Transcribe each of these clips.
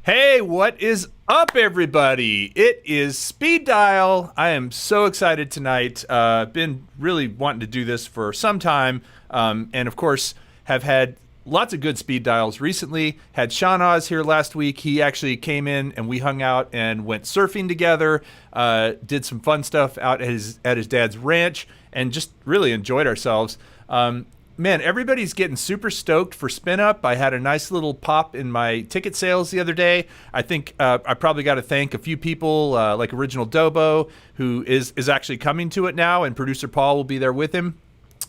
Hey, what is up, everybody? It is Speed Dial. I am so excited tonight. Been really wanting to do this for some time, and of course have had lots of good Speed Dials recently. Had Sean Oz here last week. He actually came in and we hung out and went surfing together. Did some fun stuff out at his dad's ranch, and just really enjoyed ourselves. Man, everybody's getting super stoked for SpinUp. I had a nice little pop in my ticket sales the other day. I think I probably got to thank a few people, like Original Dobo, who is actually coming to it now, and producer Paul will be there with him,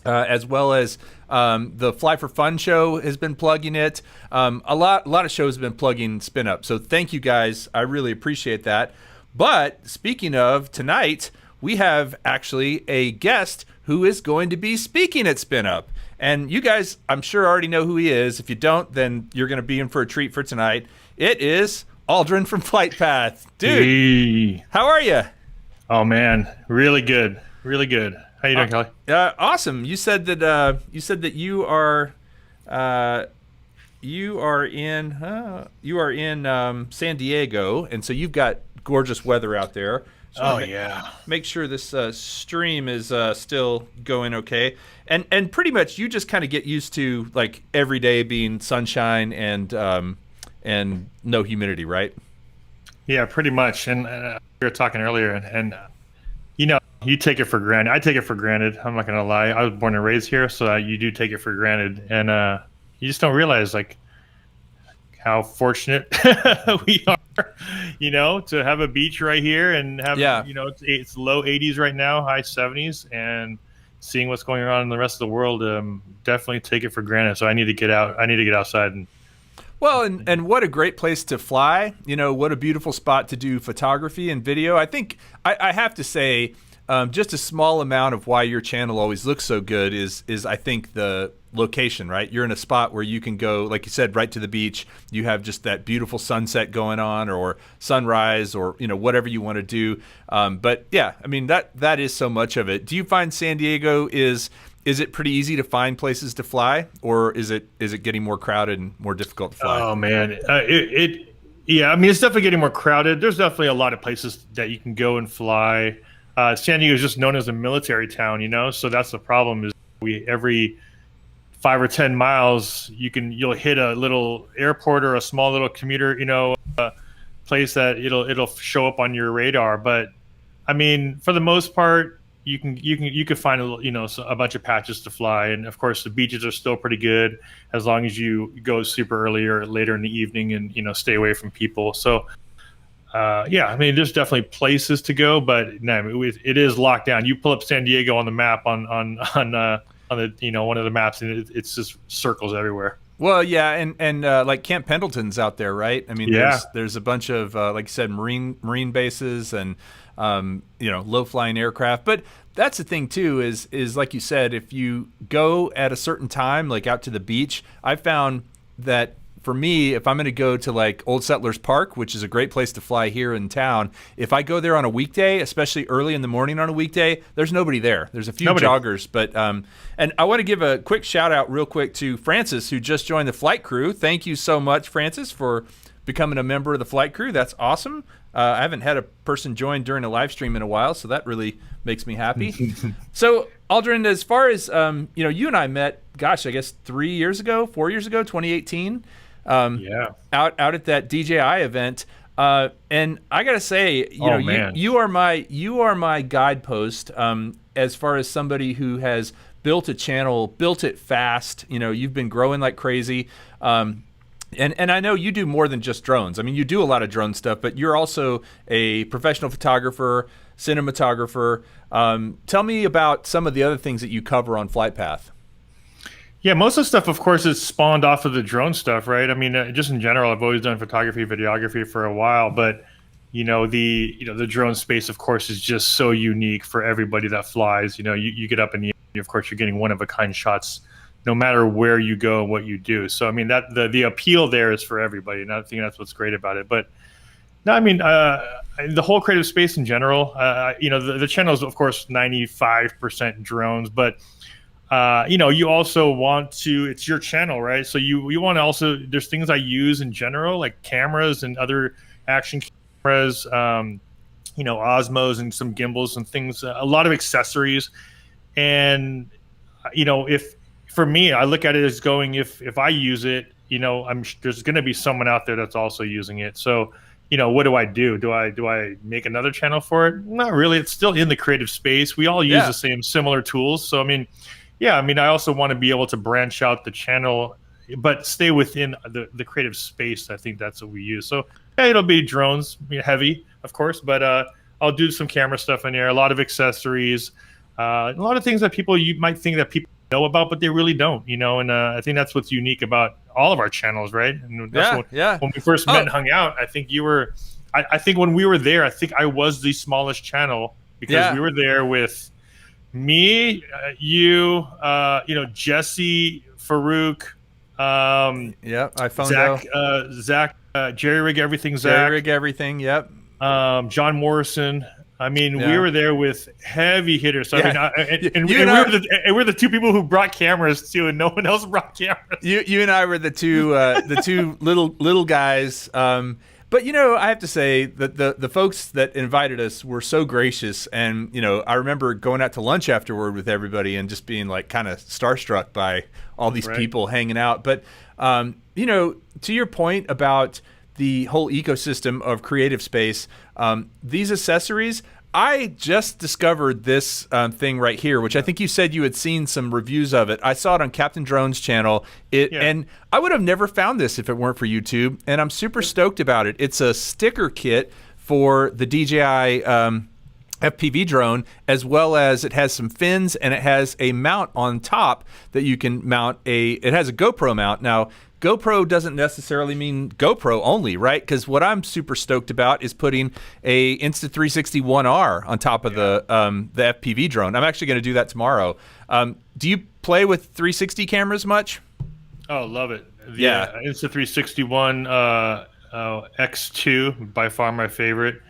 as well as the Fly for Fun show has been plugging it. A lot of shows have been plugging SpinUp. So thank you guys. I really appreciate that. But speaking of, tonight we have actually a guest who is going to be speaking at SpinUp. And you guys, I'm sure, already know who he is. If you don't, then you're going to be in for a treat for tonight. It is Aldryn from FLYT Path. Dude, hey. How are you? Oh, man. Really good. Really good. How you doing, Kelly? Awesome. You said that you are in San Diego, and so you've got gorgeous weather out there. So yeah. Make sure this stream is still going okay. And pretty much you just kind of get used to like every day being sunshine and no humidity, right? Yeah, pretty much. And we were talking earlier, and you know, you take it for granted. I take it for granted. I'm not going to lie. I was born and raised here, so you do take it for granted. And you just don't realize like how fortunate we are, you know, to have a beach right here and have, you know, it's low 80s right now, high 70s, and seeing what's going on in the rest of the world, definitely take it for granted. So I need to get out. I need to get outside. And what a great place to fly. You know, what a beautiful spot to do photography and video. I think I have to say, just a small amount of why your channel always looks so good is I think the location, right? You're in a spot where you can go, like you said, right to the beach. You have just that beautiful sunset going on, or sunrise, or, you know, whatever you want to do. But yeah, I mean, that is so much of it. Do you find San Diego is it pretty easy to find places to fly, or is it getting more crowded and more difficult to fly? Oh man, yeah, I mean, it's definitely getting more crowded. There's definitely a lot of places that you can go and fly. San Diego is just known as a military town, you know, so that's the problem. Is every 5 or 10 miles you'll hit a little airport or a small little commuter, you know, place that it'll show up on your radar. But I mean, for the most part, you can find a bunch of patches to fly, and of course the beaches are still pretty good as long as you go super early or later in the evening and, you know, stay away from people. So yeah, I mean, there's definitely places to go, but no, it is locked down. You pull up San Diego on the map on the, you know, one of the maps, and it's just circles everywhere. Well, yeah, and like Camp Pendleton's out there, right? I mean, yeah. there's a bunch of like you said, marine bases and you know, low flying aircraft. But that's the thing too, is like you said, if you go at a certain time, like out to the beach, I found that for me, if I'm going to go to like Old Settlers Park, which is a great place to fly here in town, if I go there on a weekday, especially early in the morning on a weekday, there's nobody there. There's a few joggers, but and I want to give a quick shout out real quick to Francis, who just joined the flight crew. Thank you so much, Francis, for becoming a member of the flight crew. That's awesome. I haven't had a person join during a live stream in a while, so that really makes me happy. So, Aldryn, as far as you and I met, gosh, I guess 4 years ago, 2018. Out at that DJI event, and I gotta say, you are my guidepost as far as somebody who has built a channel, built it fast. You've been growing like crazy. And I know you do more than just drones. I mean, you do a lot of drone stuff, but you're also a professional photographer, cinematographer. Tell me about some of the other things that you cover on Flight Path. Yeah, most of the stuff, of course, is spawned off of the drone stuff, right? I mean, just in general, I've always done photography, videography for a while, but the drone space, of course, is just so unique for everybody that flies. You get up in the air, of course, you're getting one of a kind shots, no matter where you go and what you do. So, I mean, that the appeal there is for everybody, and I think that's what's great about it. But no, I mean, the whole creative space in general, the channel is, of course, 95% drones, but you also want to, it's your channel, right? So you want to also, there's things I use in general, like cameras and other action cameras, Osmos and some gimbals and things, a lot of accessories. And, for me, I look at it as going, if I use it, there's going to be someone out there that's also using it. So, what do I do? Do I make another channel for it? Not really. It's still in the creative space. We all use the same similar tools. So, I also want to be able to branch out the channel, but stay within the creative space. I think that's what we use. So, it'll be drones, heavy, of course, but I'll do some camera stuff in there, a lot of accessories, a lot of things that you might think that people know about, but they really don't, and I think that's what's unique about all of our channels, right? And that's when we first met and hung out, I think you were, I think when we were there, I think I was the smallest channel because we were there with me, you, Jesse, Farouk, iPhone Zach, Jerry Rig Everything, Jerry Rig Everything, yep. John Morrison. I mean, we were there with heavy hitters. So, we're the two people who brought cameras too, and no one else brought cameras. You and I were the two little guys. But I have to say that the folks that invited us were so gracious, and I remember going out to lunch afterward with everybody and just being like kind of starstruck by all these people hanging out. But to your point about the whole ecosystem of creative space, these accessories, I just discovered this thing right here, which I think you said you had seen some reviews of it. I saw it on Captain Drone's channel, and I would have never found this if it weren't for YouTube, and I'm super stoked about it. It's a sticker kit for the DJI FPV drone, as well as it has some fins, and it has a mount on top that you can mount it has a GoPro mount. Now, GoPro doesn't necessarily mean GoPro only, right? Because what I'm super stoked about is putting a Insta360 1R on top of the FPV drone. I'm actually going to do that tomorrow. Do you play with 360 cameras much? Oh, love it. Insta360 One X2, by far my favorite.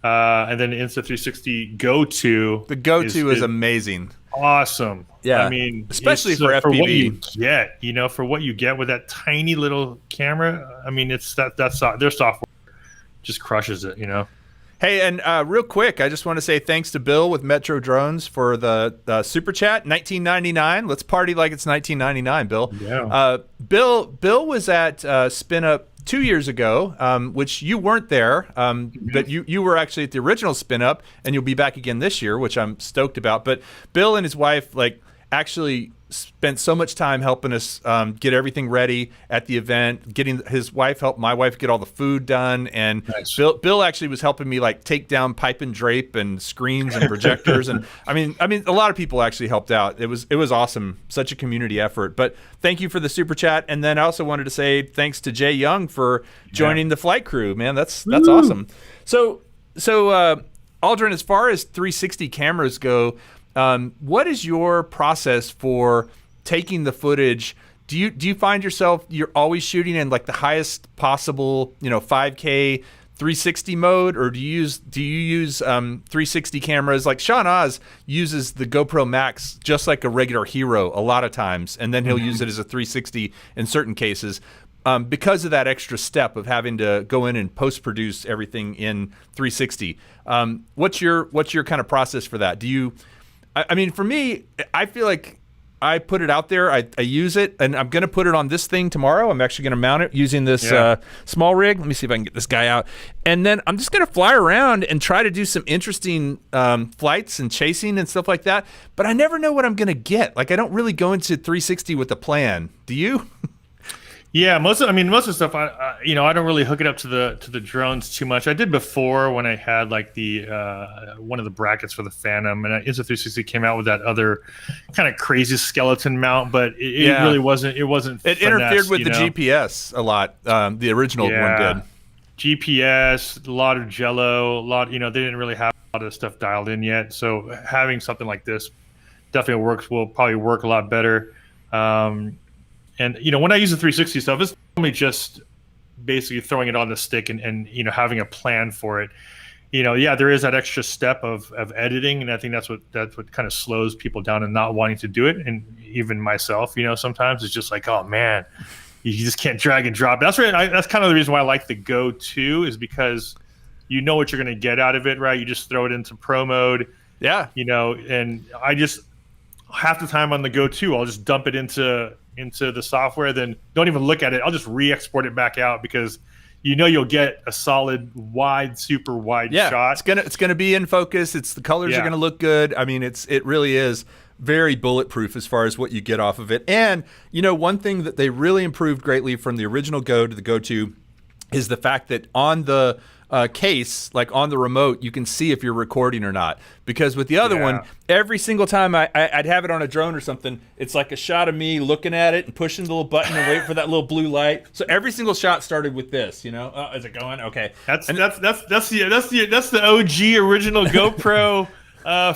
And then Insta360 Go 2. The Go 2 is amazing. Awesome. Yeah. I mean, especially for FPV. For what you get, for what you get with that tiny little camera. I mean, it's that's their software just crushes it, Hey, and real quick, I just want to say thanks to Bill with Metro Drones for the super chat, $19.99. Let's party like it's $19.99, Bill. Yeah. Bill was at SpinUp 2 years ago, which you weren't there, but you were actually at the original SpinUp, and you'll be back again this year, which I'm stoked about. But Bill and his wife actually spent so much time helping us get everything ready at the event, getting his wife helped my wife get all the food done, and nice. Bill actually was helping me take down pipe and drape and screens and projectors, and I mean a lot of people actually helped out. It was awesome, such a community effort. But thank you for the super chat, and then I also wanted to say thanks to Jay Young for joining the flight crew. Man, that's awesome. So Aldryn, as far as 360 cameras go, what is your process for taking the footage do you find yourself you're always shooting in like the highest possible 5K 360 mode, or do you use 360 cameras? Like Sean Oz uses the GoPro Max just like a regular Hero a lot of times, and then he'll use it as a 360 in certain cases. Because of that extra step of having to go in and post-produce everything in 360. What's your kind of process for that? I mean, for me, I feel like I put it out there, I use it, and I'm going to put it on this thing tomorrow. I'm actually going to mount it using this small rig. Let me see if I can get this guy out. And then I'm just going to fly around and try to do some interesting flights and chasing and stuff like that. But I never know what I'm going to get. Like, I don't really go into 360 with a plan. Do you? Yeah, most of the stuff I don't really hook it up to the drones too much. I did before when I had like the one of the brackets for the Phantom, and Insta360 came out with that other kind of crazy skeleton mount, but it really wasn't. It wasn't. It interfered with the GPS a lot. The original one did. GPS, a lot of jello, they didn't really have a lot of stuff dialed in yet. So having something like this definitely will probably work a lot better. And when I use the 360 stuff, it's only just basically throwing it on the stick and having a plan for it. There is that extra step of editing, and I think that's what kind of slows people down and not wanting to do it. And even myself, sometimes it's just like, oh man, you just can't drag and drop. That's kind of the reason why I like the Go 2, is because you know what you're going to get out of it, right? You just throw it into pro mode. Yeah. And I just half the time on the Go 2, I'll just dump it into the software, then don't even look at it. I'll just re-export it back out, because you'll get a solid super wide shot. It's gonna be in focus. The colors are gonna look good. I mean, it really is very bulletproof as far as what you get off of it. And one thing that they really improved greatly from the original Go to the Go 2 is the fact that on the case, like on the remote, you can see if you're recording or not. Because with the other one, every single time I'd have it on a drone or something, it's like a shot of me looking at it and pushing the little button and wait for that little blue light. So every single shot started with this, Oh, is it going? Okay. That's the OG original GoPro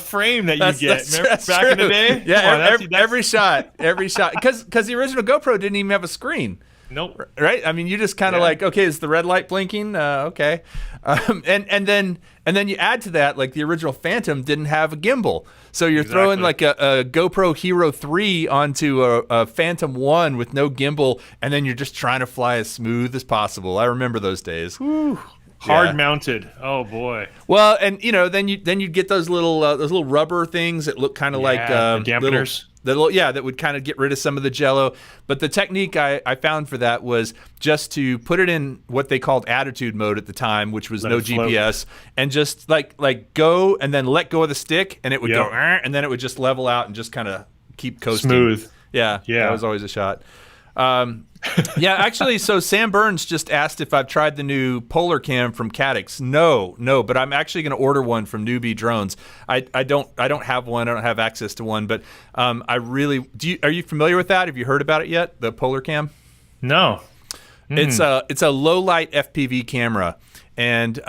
frame that you get. Remember back in the day? Yeah, every shot. Because the original GoPro didn't even have a screen. Nope. Right? I mean, you just kind of like, okay, is the red light blinking? Okay. And then you add to that, like the original Phantom didn't have a gimbal. So you're throwing like a GoPro Hero 3 onto a Phantom 1 with no gimbal, and then you're just trying to fly as smooth as possible. I remember those days. Whew. Hard mounted. Oh boy. Well, and then you get those little rubber things that look kind of like dampeners. That would kind of get rid of some of the jello. But the technique I found for that was just to put it in what they called attitude mode at the time, which was no GPS, and just like go and then let go of the stick, and it would go, and then it would just level out and just kind of keep coasting. Smooth. Yeah, that was always a shot. Actually, so Sam Burns just asked if I've tried the new Polar Cam from Caddx. No, but I'm actually going to order one from Newbie Drones. I don't have one. I don't have access to one, but I really are you familiar with that? Have you heard about it yet? The Polar Cam? No. It's a low light FPV camera, and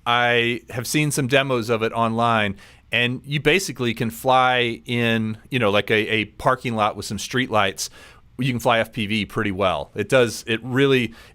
I have seen some demos of it online. And you basically can fly in, like a parking lot with some street lights. You can fly FPV pretty well. It does. It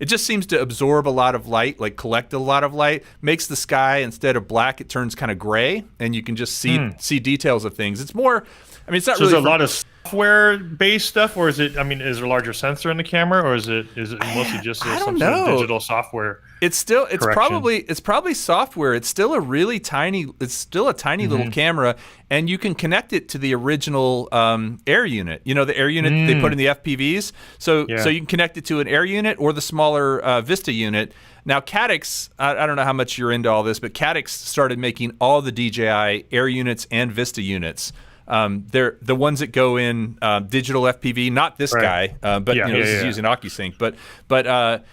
just seems to absorb a lot of light, like collect a lot of light, makes the sky, instead of black, it turns kind of gray, and you can just see details of things. It's more, it's not really. There's a lot of software-based stuff, or is it, is there a larger sensor in the camera, or is it mostly just some sort of digital software? It's probably software. It's still a tiny little camera, and you can connect it to the original air unit. The air unit they put in the FPVs. So you can connect it to an air unit or the smaller Vista unit. Now, Caddx, I don't know how much you're into all this, but Caddx started making all the DJI air units and Vista units. They're the ones that go in digital FPV, not this guy, but this is using OcuSync. But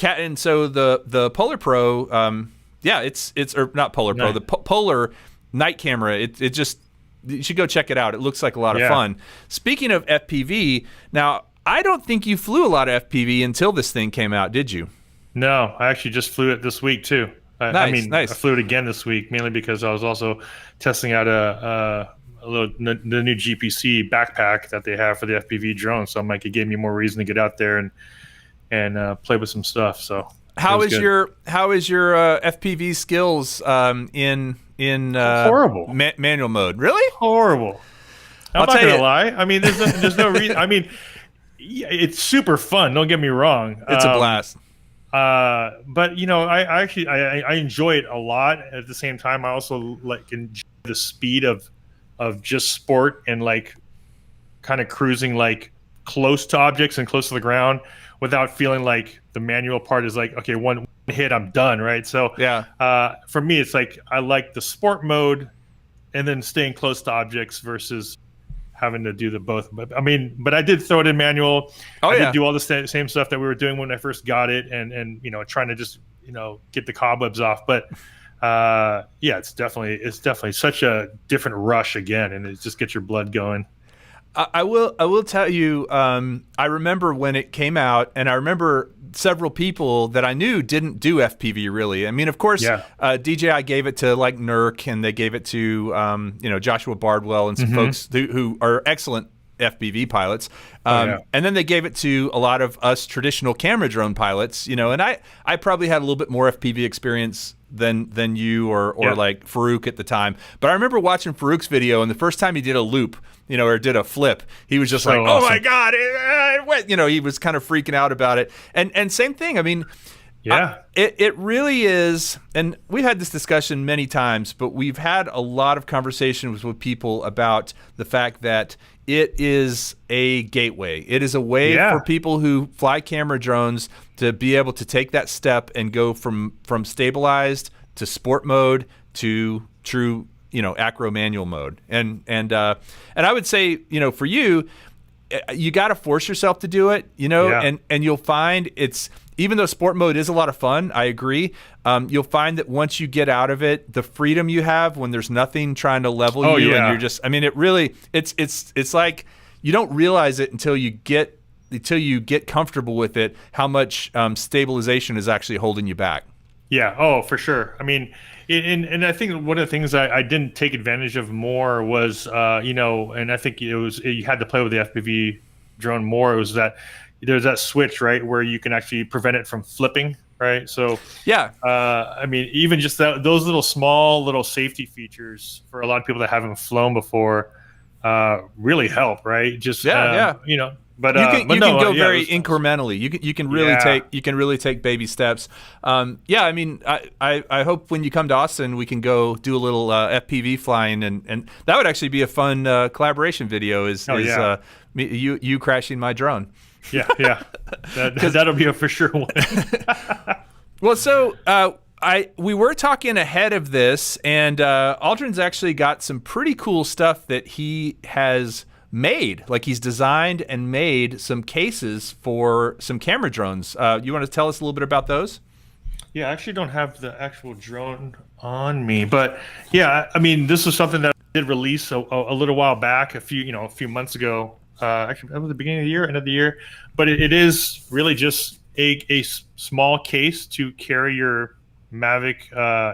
and so the Polar Pro, it's or not Polar Pro, the Polar night camera. It just, you should go check it out. It looks like a lot of fun. Speaking of FPV, now I don't think you flew a lot of FPV until this thing came out, did you? No, I actually just flew it this week too. Nice. I flew it again this week, mainly because I was also testing out the new GPC backpack that they have for the FPV drone. So I'm like, it gave me more reason to get out there and play with some stuff. So how is your FPV skills in horrible manual mode? Really horrible. I'm not gonna lie. I mean, there's no reason. I mean, yeah, it's super fun. Don't get me wrong. It's a blast. But you know, I actually enjoy it a lot. At the same time, I also like enjoy the speed of just sport and like kind of cruising like close to objects and close to the ground without feeling like the manual part is like, okay, one hit, I'm done, right? So yeah, for me, it's like I like the sport mode and then staying close to objects versus having to do the both. But I mean, but I did throw it in manual. I did do all the same stuff that we were doing when I first got it, and you know, trying to just, you know, get the cobwebs off. But yeah, it's definitely such a different rush again, and it just gets your blood going. I will tell you, I remember when it came out, and I remember several people that I knew didn't do FPV really. I mean, of course, DJI gave it to like Nurk, and they gave it to you know, Joshua Bardwell and some folks who are excellent FPV pilots. And then they gave it to a lot of us traditional camera drone pilots, you know, and I probably had a little bit more FPV experience than you or like Farouk at the time. But I remember watching Farouk's video, and the first time he did a loop, you know, or did a flip, he was just so like, oh my God, it went, you know, he was kind of freaking out about it. And same thing, I mean, it really is, and we've had this discussion many times, but we've had a lot of conversations with people about the fact that it is a gateway. It is a way for people who fly camera drones to be able to take that step and go from stabilized to sport mode to true, you know, acro manual mode. And I would say, you know, for you, you got to force yourself to do it, you know, and you'll find it's, even though sport mode is a lot of fun, I agree. You'll find that once you get out of it, the freedom you have when there's nothing trying to level you, and you're just, I mean, it really, it's like you don't realize it until you get comfortable with it, how much stabilization is actually holding you back. Yeah. Oh, for sure. I mean, and I think one of the things I didn't take advantage of more was, you know, and I think you had to play with the FPV drone more. It was that there's that switch, right, where you can actually prevent it from flipping, right? So I mean, even just those little safety features for a lot of people that haven't flown before really help, right? Just you know. But you can go very incrementally. You can really take baby steps. I mean, I hope when you come to Austin, we can go do a little FPV flying, and that would actually be a fun collaboration video. You crashing my drone? Yeah. That'll be a for sure one. Well, so we were talking ahead of this, and Aldryn's actually got some pretty cool stuff that he has made. Like, he's designed and made some cases for some camera drones. You want to tell us a little bit about those? Yeah, I actually don't have the actual drone on me, but yeah, I mean, this was something that I did release a little while back, a few months ago. Actually, that was the beginning of the year, end of the year. But it is really just a small case to carry your Mavic,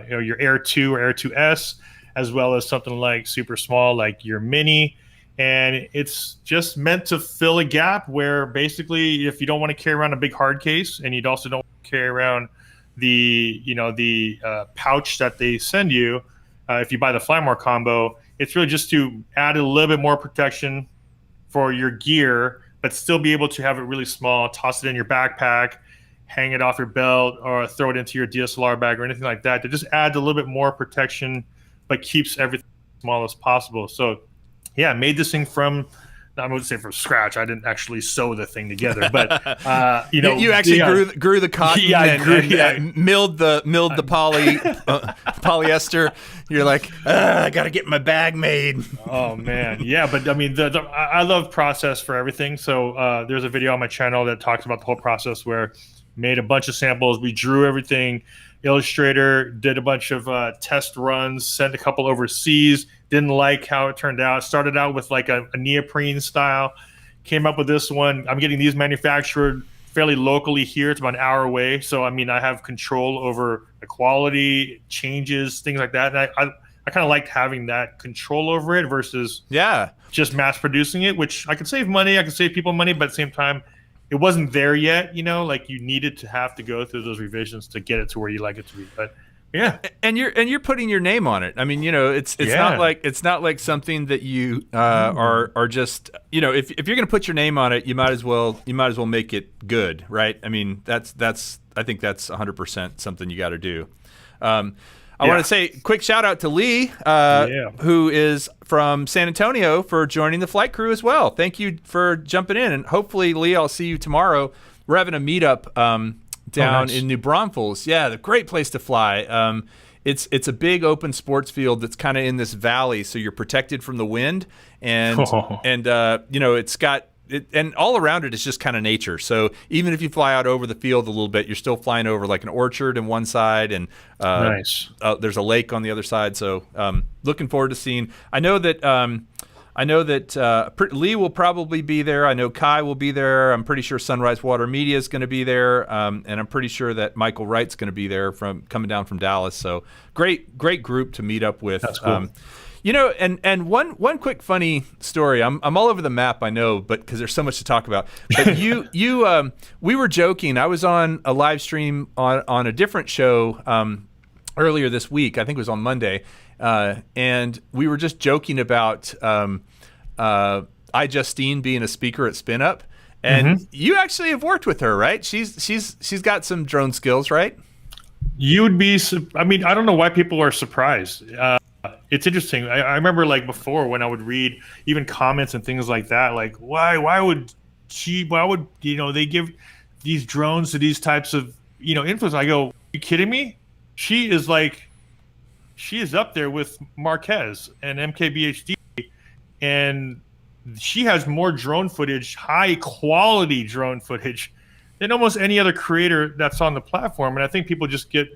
you know, your Air 2 or Air 2S, as well as something like super small, like your Mini. And it's just meant to fill a gap where basically, if you don't want to carry around a big hard case, and you also don't carry around the pouch that they send you, if you buy the Flymore combo, it's really just to add a little bit more protection for your gear, but still be able to have it really small, toss it in your backpack, hang it off your belt, or throw it into your DSLR bag or anything like that. To just add a little bit more protection, but keeps everything as small as possible. So yeah, I made this thing from, I wouldn't say from scratch. I didn't actually sew the thing together, but you know, you actually grew the cotton and milled the polyester. You're like, I got to get my bag made. Oh man, yeah, but I mean, I love process for everything. So there's a video on my channel that talks about the whole process, where made a bunch of samples, we drew everything. Illustrator, did a bunch of test runs, sent a couple overseas, didn't like how it turned out. Started out with like a neoprene style, came up with this one. I'm getting these manufactured fairly locally here. It's about an hour away. So, I mean, I have control over the quality, changes, things like that. And I kind of liked having that control over it versus Yeah. just mass producing it, which I could save money, I could save people money, but at the same time, it wasn't there yet. Like you needed to have to go through those revisions to get it to where you like it to be. But yeah, and you're putting your name on it. I mean, it's not like something that you are just, if you're going to put your name on it, you might as well make it good, right? I mean, I think that's 100% something you got to do. I want to say quick shout out to Lee, who is from San Antonio, for joining the flight crew as well. Thank you for jumping in, and hopefully, Lee, I'll see you tomorrow. We're having a meetup down in New Braunfels. Yeah, the great place to fly. It's a big open sports field that's kind of in this valley, so you're protected from the wind, and it's got. And all around it is just kind of nature. So even if you fly out over the field a little bit, you're still flying over like an orchard on one side, and there's a lake on the other side. So looking forward to seeing. I know that Lee will probably be there. I know Kai will be there. I'm pretty sure Sunrise Water Media is going to be there, and I'm pretty sure that Michael Wright's going to be there coming down from Dallas. So great group to meet up with. That's cool. And one quick funny story. I'm all over the map, I know, but because there's so much to talk about. But we were joking. I was on a live stream on a different show earlier this week. I think it was on Monday, and we were just joking about Justine being a speaker at SpinUp, and you actually have worked with her, right? She's got some drone skills, right? You would be. I mean, I don't know why people are surprised. It's interesting. I remember like before when I would read even comments and things like that, like why would they give these drones to these types of influencers? I go, you kidding me? She is up there with Marquez and MKBHD, and she has more drone footage, high quality drone footage, than almost any other creator that's on the platform. And I think people just get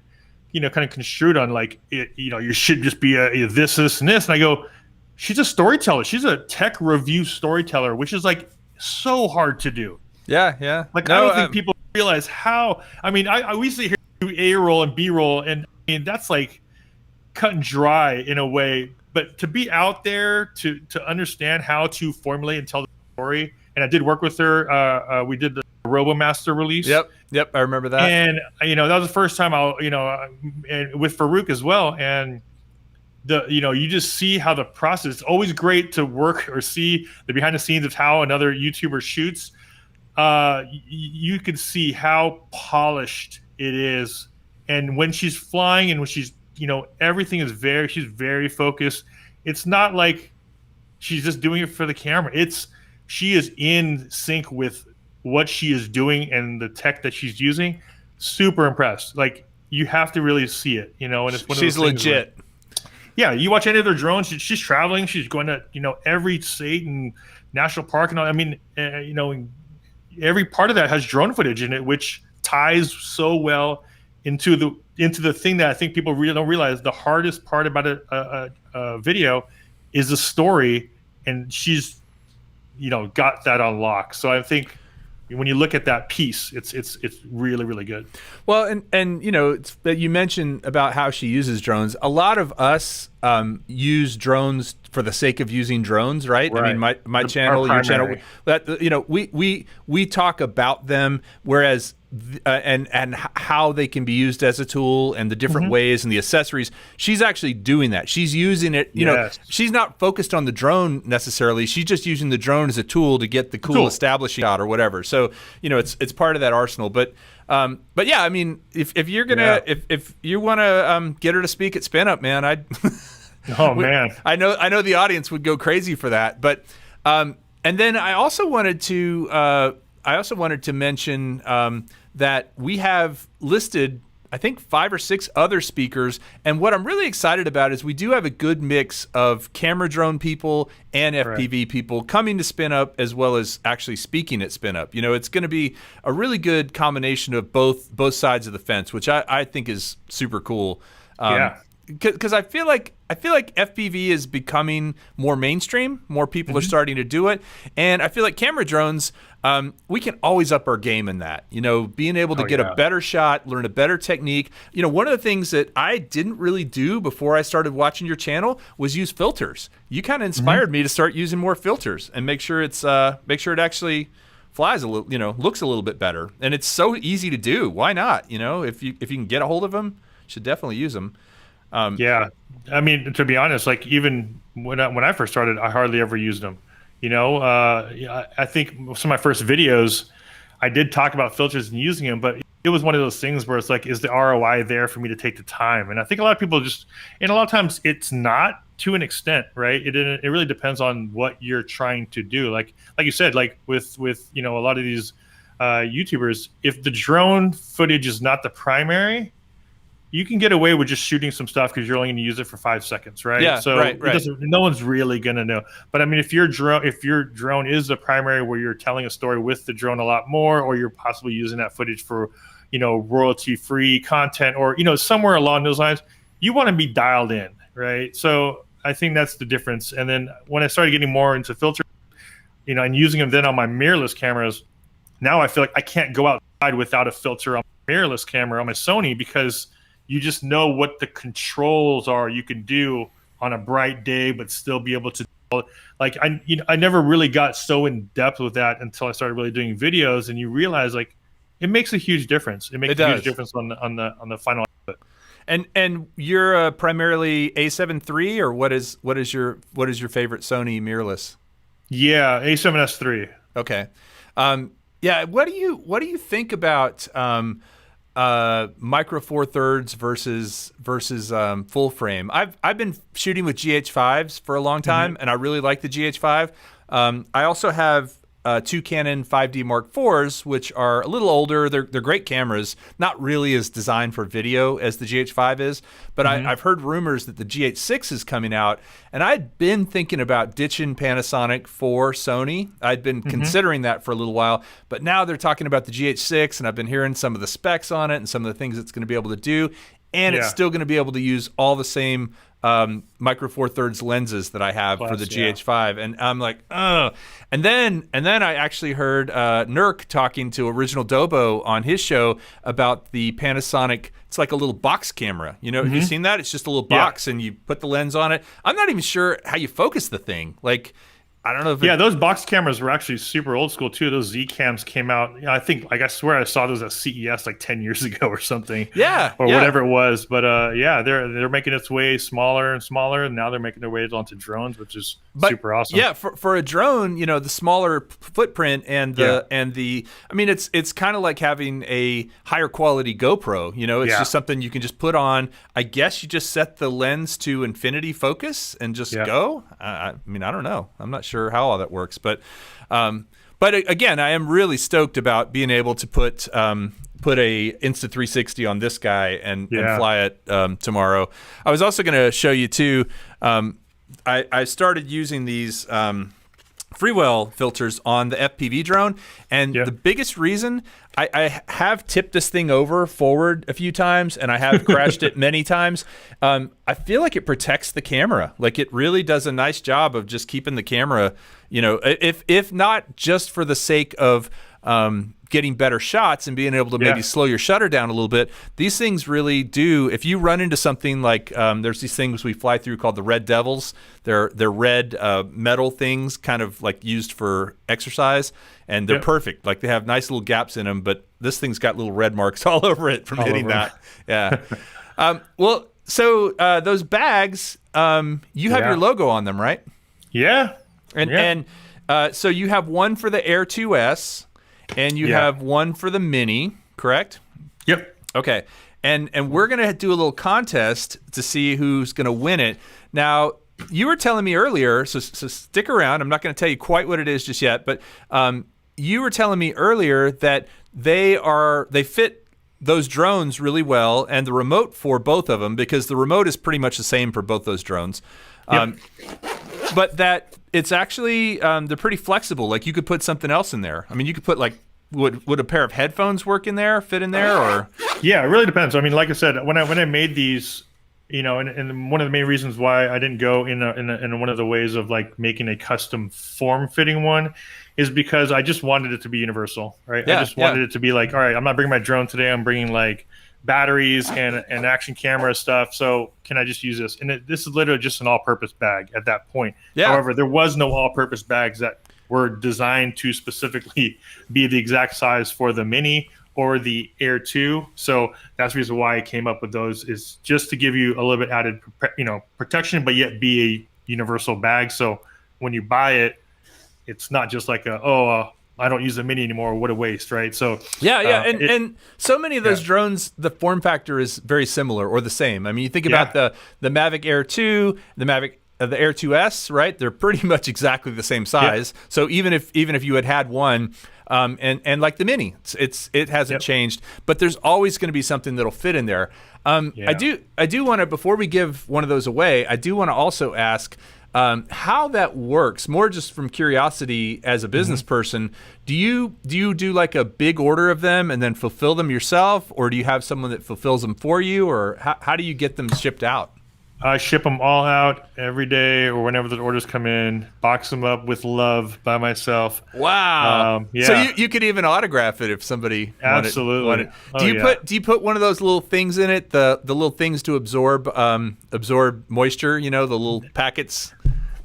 kind of construed on like you should just be a this and this. And I go, she's a storyteller. She's a tech review storyteller, which is like so hard to do. Yeah. Like I don't think people realize how. I mean, we used to hear A-roll and B-roll, and I mean that's like cut and dry in a way. But to be out there to understand how to formulate and tell the story, and I did work with her. We did the RoboMaster release. Yep, I remember that. And that was the first time and with Farouk as well. And you just see how the process. It's always great to work or see the behind the scenes of how another YouTuber shoots. You can see how polished it is, and when she's flying and when she's everything is she's very focused. It's not like she's just doing it for the camera. She is in sync with what she is doing and the tech that she's using. Super impressed. Like you have to really see it, and it's one of she's those things legit. Yeah, you watch any of their drones. She's traveling. She's going to every state and national park and all. I mean, every part of that has drone footage in it, which ties so well into the thing that I think people really don't realize. The hardest part about a video is the story, and she's got that on lock. So I think when you look at that piece, it's really, really good. Well, and it's that you mentioned about how she uses drones. A lot of us use drones for the sake of using drones, right? I mean, my channel, your channel, that we talk about them, whereas and how they can be used as a tool and the different ways and the accessories. She's actually doing that. She's using it. She's not focused on the drone necessarily. She's just using the drone as a tool to get the cool establishing shot or whatever. So it's part of that arsenal. But yeah, I mean, if you're gonna if you want to get her to speak at SpinUp, man, man, I know the audience would go crazy for that. But and then I also wanted to mention that we have listed, I think, 5 or 6 other speakers. And what I'm really excited about is we do have a good mix of camera drone people and FPV people coming to SpinUp as well as actually speaking at SpinUp. It's going to be a really good combination of both sides of the fence, which I think is super cool. because I feel like FPV is becoming more mainstream. More people are starting to do it, and I feel like camera drones. We can always up our game in that. Being able to get a better shot, learn a better technique. One of the things that I didn't really do before I started watching your channel was use filters. You kind of inspired me to start using more filters and make sure it actually flies a little, looks a little bit better. And it's so easy to do. Why not? If you can get a hold of them, you should definitely use them. Yeah, I mean, to be honest, like even when I first started, I hardly ever used them. I think some of my first videos, I did talk about filters and using them, but it was one of those things where it's like, is the ROI there for me to take the time? And I think a lot of people and a lot of times it's not, to an extent, right? It really depends on what you're trying to do. Like you said, like with a lot of these YouTubers, if the drone footage is not the primary, you can get away with just shooting some stuff because you're only going to use it for 5 seconds, right? Yeah, so right. No one's really going to know. But I mean, if your drone is the primary, where you're telling a story with the drone a lot more, or you're possibly using that footage for, royalty-free content, or somewhere along those lines, you want to be dialed in, right? So I think that's the difference. And then when I started getting more into filters, and using them then on my mirrorless cameras, now I feel like I can't go outside without a filter on my mirrorless camera on my Sony, because you just know what the controls are you can do on a bright day, but still be able to, like, I never really got so in depth with that until I started really doing videos, and you realize like it makes a huge difference. It makes a huge difference on the final output. And you're primarily A7 III, or what is your favorite Sony mirrorless? Yeah, A7S III. Okay. Yeah. What do you think about micro four thirds versus full frame? I've been shooting with GH5s for a long time, and I really like the GH5. I also have two Canon 5D Mark IVs, which are a little older. They're great cameras, not really as designed for video as the GH5 is, but I've heard rumors that the GH6 is coming out, and I'd been thinking about ditching Panasonic for Sony. I'd been considering that for a little while, but now they're talking about the GH6, and I've been hearing some of the specs on it and some of the things it's going to be able to do, and it's still going to be able to use all the same micro four thirds lenses that I have for the GH5, and I'm like, oh. And then I actually heard Nurk talking to Original Dobo on his show about the Panasonic. It's like a little box camera. Have you seen that? It's just a little box, and you put the lens on it. I'm not even sure how you focus the thing. Like, I don't know if those box cameras were actually super old school too. Those Z cams came out. I think, like, I swear I saw those at CES like 10 years ago or something. Whatever it was. But they're making its way smaller and smaller, and now they're making their way onto drones, which is super awesome. Yeah, for a drone, the smaller footprint and the I mean, it's kind of like having a higher quality GoPro. It's just something you can just put on. I guess you just set the lens to infinity focus and just go. I mean, I don't know. I'm not sure how all that works, but again, I am really stoked about being able to put a Insta360 on this guy and fly it tomorrow. I was also going to show you too. I started using these Freewell filters on the FPV drone, and the biggest reason I have tipped this thing over forward a few times, and I have crashed it many times. I feel like it protects the camera. Like, it really does a nice job of just keeping the camera, if not just for the sake of getting better shots and being able to maybe slow your shutter down a little bit. These things really do. If you run into something like there's these things we fly through called the Red Devils. They're red metal things, kind of like used for exercise, and they're perfect. Like, they have nice little gaps in them, but this thing's got little red marks all over it from hitting that. Yeah. Well, so those bags, you have your logo on them, right? Yeah. And so you have one for the Air 2S. And you have one for the Mini, correct? Yep. Okay. And we're going to do a little contest to see who's going to win it. Now, you were telling me earlier, so stick around. I'm not going to tell you quite what it is just yet, but you were telling me earlier that they fit those drones really well, and the remote for both of them, because the remote is pretty much the same for both those drones. But that it's actually they're pretty flexible. Like, you could put something else in there. I mean, you could put, like, would a pair of headphones fit in there, or? Yeah, it really depends. I mean, like I said, when I made these, and one of the main reasons why I didn't go in one of the ways of like making a custom form fitting one is because I just wanted it to be universal, right? I just wanted it to be like, all right, I'm not bringing my drone today. I'm bringing like batteries and action camera stuff. So can I just use this? And this is literally just an all-purpose bag at that point. Yeah. However, there was no all-purpose bags that were designed to specifically be the exact size for the Mini or the Air 2. So that's the reason why I came up with those, is just to give you a little bit added, protection, but yet be a universal bag. So when you buy it, it's not just like I don't use the Mini anymore. What a waste, right? So and so many of those drones, the form factor is very similar or the same. I mean, you think about the Mavic Air 2, the Air 2S, right? They're pretty much exactly the same size. Yeah. So even if you had one, and like the Mini, it hasn't changed, but there's always going to be something that'll fit in there. I do want to, before we give one of those away, I do want to also ask how that works, more just from curiosity as a business person. Do you do like a big order of them and then fulfill them yourself, or do you have someone that fulfills them for you, or how do you get them shipped out? I ship them all out every day or whenever the orders come in, box them up with love by myself. Wow. So you could even autograph it if somebody wanted. Do you put one of those little things in it, the little things to absorb moisture, the little packets?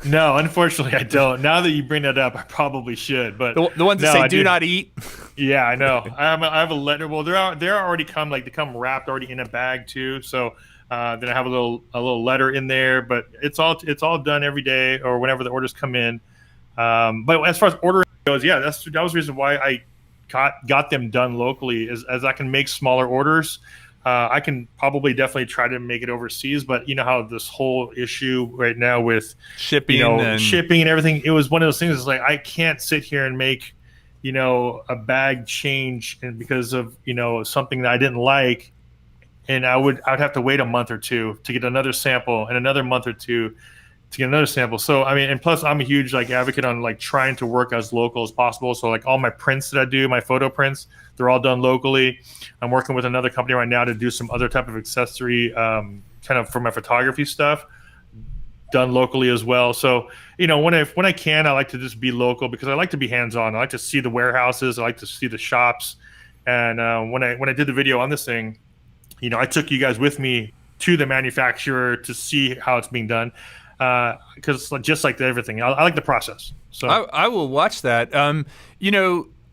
No, unfortunately I don't. Now that you bring that up, I probably should. But the ones that say do not eat? Yeah, I know. I have a letter. Well, they're already they come wrapped already in a bag too. So then I have a little letter in there, but it's all done every day or whenever the orders come in. But as far as ordering goes, that was the reason why I got them done locally, as I can make smaller orders. I can probably definitely try to make it overseas, but you know how this whole issue right now with shipping and everything, it was one of those things. It's like I can't sit here and make a bag change and because of something that I didn't like. And I'd have to wait a month or two to get another sample and another month or two to get another sample. So, I mean, and plus I'm a huge advocate on trying to work as local as possible. So all my prints that I do, my photo prints, they're all done locally. I'm working with another company right now to do some other type of accessory kind of for my photography stuff done locally as well. So, when I can, I like to just be local because I like to be hands-on. I like to see the warehouses. I like to see the shops. And when I did the video on this thing, I took you guys with me to the manufacturer to see how it's being done, because just like everything, I like the process. So I will watch that.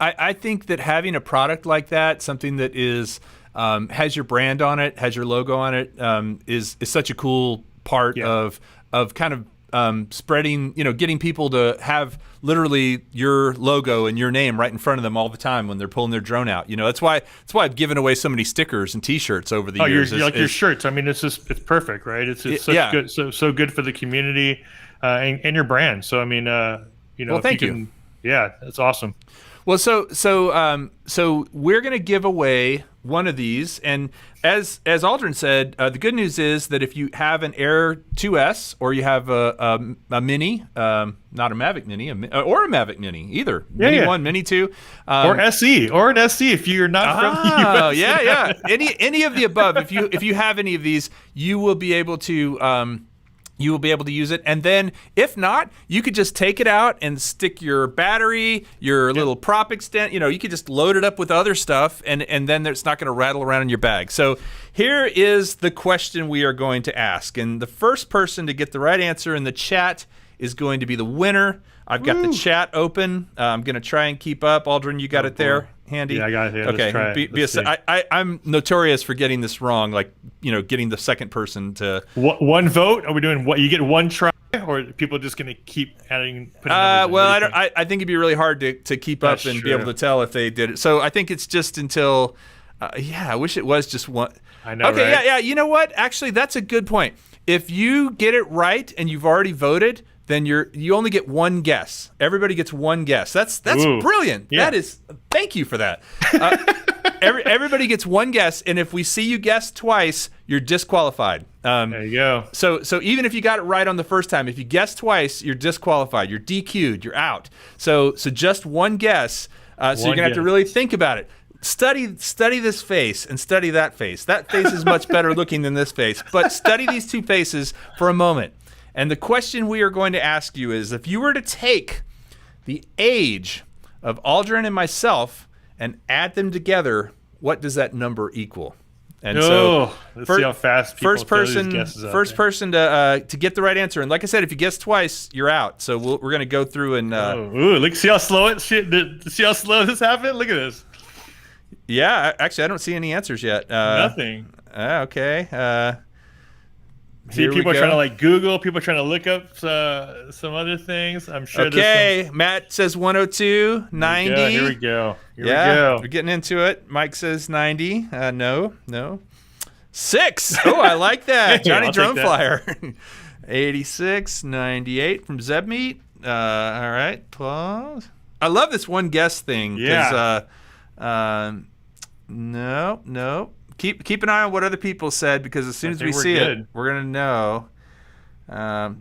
I think that having a product like that, something that is has your brand on it, has your logo on it, is such a cool part of kind of spreading, getting people to have literally your logo and your name right in front of them all the time when they're pulling their drone out. That's why I've given away so many stickers and T-shirts over the years. Your shirts. I mean, it's perfect, right? It's such good, so good for the community and your brand. So I mean, well, thank you. Yeah, that's awesome. Well, so we're going to give away one of these, and as Aldryn said, the good news is that if you have an Air 2S or you have a Mini, not a Mavic Mini, or a Mavic Mini, either Mini 1, Mini 2, or SE, or an SE if you're not from the US. Yeah. Any of the above. If you have any of these, you will be able to. You will be able to use it. And then if not, you could just take it out and stick your battery, your little prop extent, you could just load it up with other stuff and then it's not going to rattle around in your bag. So here is the question we are going to ask. And the first person to get the right answer in the chat is going to be the winner. I've got the chat open. I'm going to try and keep up. Aldryn, you got it there handy? Yeah, I got it here. Okay. Let's try it. I'm notorious for getting this wrong, getting the second person to... One vote? Are we doing what? You get one try? Or are people just going to keep adding... I think it'd be really hard to keep up and be able to tell if they did it. So I think it's just until... I wish it was just one. I know, okay, right? yeah. You know what? Actually, that's a good point. If you get it right and you've already voted... then you only get one guess. Everybody gets one guess. That's brilliant. Yeah. That is, thank you for that. Everybody gets one guess, and if we see you guess twice, you're disqualified. There you go. So even if you got it right on the first time, if you guess twice, you're disqualified. You're DQ'd. You're out. So just one guess. So you're gonna have to really think about it. study this face and study that face. That face is much better looking than this face. But study these two faces for a moment. And the question we are going to ask you is, if you were to take the age of Aldryn and myself and add them together, what does that number equal? And so, let's see how fast people first person to get the right answer. And like I said, if you guess twice, you're out. So we're going to go through and look, see how slow see how slow this happened. Look at this. Yeah, actually, I don't see any answers yet. Nothing. Okay. See, people are trying to like Google. People are trying to look up some other things. I'm sure. Okay, Matt says 102, 90. Here we go. Here we go. We're getting into it. Mike says 90. No. 6. Oh, I like that. Johnny I'll Drone take that. Flyer. 86, 98 from Zebmeat. All right, pause. I love this one guess thing. Yeah. No. Keep an eye on what other people said, because as soon as we see it, we're gonna know.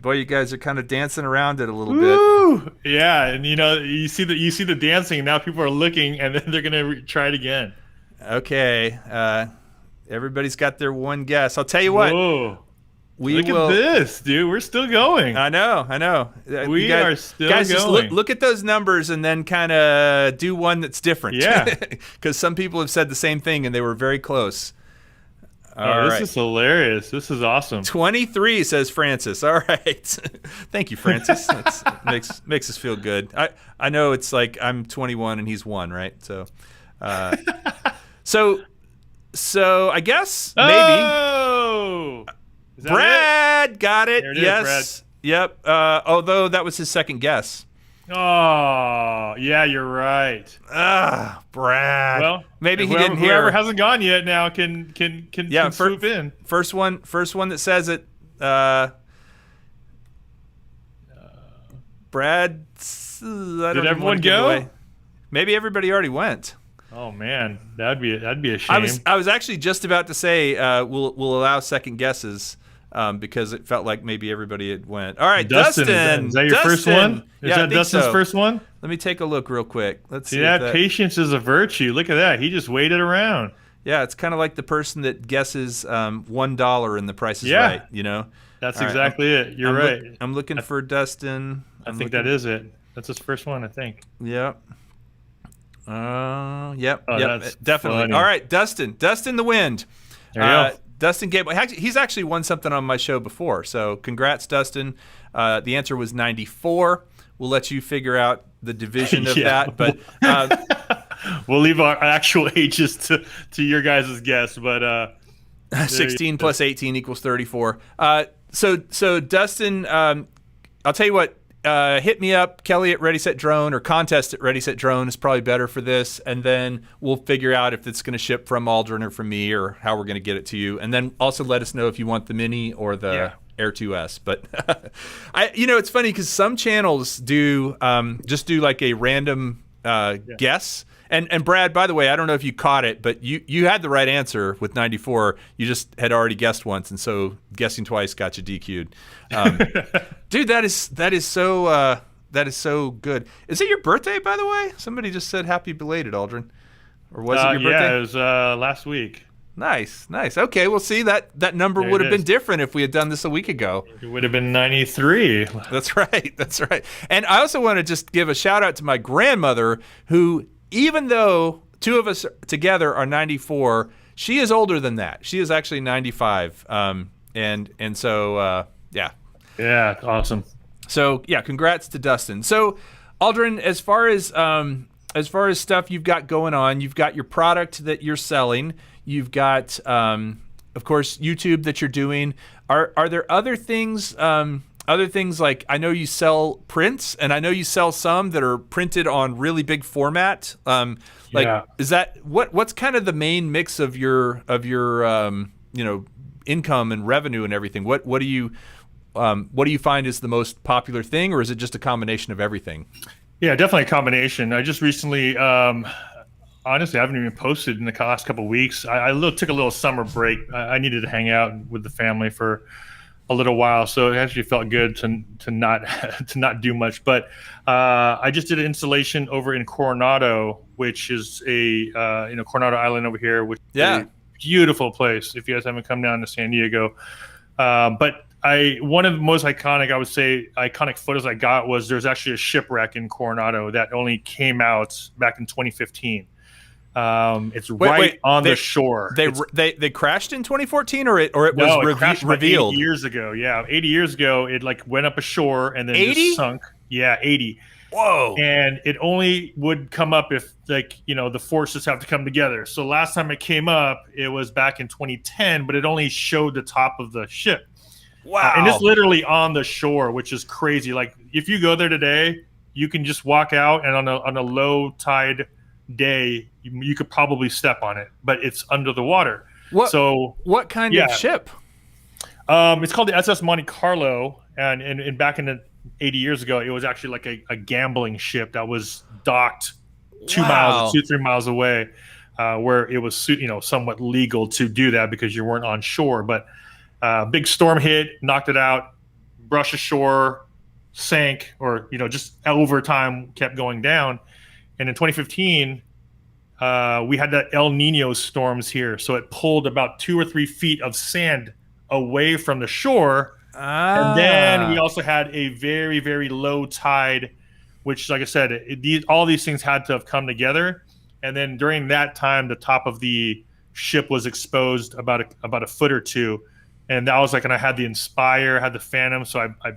Boy, you guys are kind of dancing around it a little bit. Yeah, and you see the dancing. Now people are looking, and then they're gonna try it again. Okay, everybody's got their one guess. I'll tell you what. Whoa. Look at this, dude. We're still going. I know. We are still going. Just look at those numbers and then kind of do one that's different. Yeah. Because some people have said the same thing and they were very close. This is hilarious. This is awesome. 23, says Francis. All right. Thank you, Francis. That makes us feel good. I know it's like I'm 21 and he's 1, right? So, so I guess maybe. Oh! Brad got it. There Yes. is, Yep. Although that was his second guess. Oh, yeah, you're right. Brad. Well, maybe he didn't hear. Whoever hasn't gone yet now can swoop in. First one that says it. Brad. Did everyone go? Maybe everybody already went. Oh man, that'd be a shame. I was actually just about to say we'll allow second guesses. Because it felt like maybe everybody had went. All right, Dustin. Is that your first one? Is that Dustin's first one? Let me take a look real quick. Let's see. Yeah, patience is a virtue. Look at that. He just waited around. Yeah, it's kind of like the person that guesses $1 and the price is right. That's exactly it. You're right. I'm looking for Dustin. I think that is it. That's his first one, I think. Yep. Yep. That's definitely. funny. All right, Dustin the Wind. There you go. Dustin Gable, he's actually won something on my show before, so congrats, Dustin. The answer was 94. We'll let you figure out the division of that, but we'll leave our actual ages to your guys' guess. But 16 plus 18 equals 34. So Dustin, I'll tell you what. Hit me up, Kelly at Ready Set Drone, or contest at Ready Set Drone is probably better for this, and then we'll figure out if it's going to ship from Aldryn or from me, or how we're going to get it to you. And then also let us know if you want the Mini or the Air 2S. But it's funny because some channels do just do like a random guess. And Brad, by the way, I don't know if you caught it, but you had the right answer with 94. You just had already guessed once, and so guessing twice got you DQ'd. Dude, that is so good. Is it your birthday, by the way? Somebody just said happy belated, Aldryn. Or was it your birthday? Yeah, it was last week. Nice. Okay, well, see, that number would have been different if we had done this a week ago. It would have been 93. That's right. And I also want to just give a shout out to my grandmother, who, even though two of us together are 94, she is older than that. She is actually 95. And so, yeah. Yeah, awesome. So, yeah, congrats to Dustin. So, Aldryn, as far as stuff you've got going on, you've got your product that you're selling. You've got, of course, YouTube that you're doing. Are there other things? Other things like, I know you sell prints, and I know you sell some that are printed on really big format. Is that what's kind of the main mix of your income and revenue and everything? What do you find is the most popular thing, or is it just a combination of everything? Yeah, definitely a combination. I just recently, honestly, I haven't even posted in the last couple of weeks. I took a little summer break. I needed to hang out with the family for a little while, so it actually felt good to not to not do much. But I just did an installation over in Coronado, which is a Coronado Island over here, which is Yeah. a beautiful place. If you guys haven't come down to San Diego, but one of the most iconic photos I got was there's actually a shipwreck in Coronado that only came out back in 2015. It's right on the shore. They crashed in 2014, or it was no, it crashed like revealed 80 years ago. Yeah, 80 years ago, it like went up ashore and then 80? just sunk. Yeah, 80. Whoa! And it only would come up if the forces have to come together. So last time it came up, it was back in 2010, but it only showed the top of the ship. Wow! And it's literally on the shore, which is crazy. Like if you go there today, you can just walk out, and on a low tide day, you could probably step on it, but it's under the water. What kind of ship? It's called the SS Monte Carlo, and back in the 80 years ago, it was actually like a gambling ship that was docked 3 miles away, where it was somewhat legal to do that because you weren't on shore. But big storm hit, knocked it out, brushed ashore, sank, or just over time kept going down. And in 2015, we had the El Nino storms here, so it pulled about 2 or 3 feet of sand away from the shore. And then we also had a very, very low tide, which, like I said, all these things had to have come together. And then during that time, the top of the ship was exposed about a foot or two. And that was and I had the Inspire, had the Phantom, so I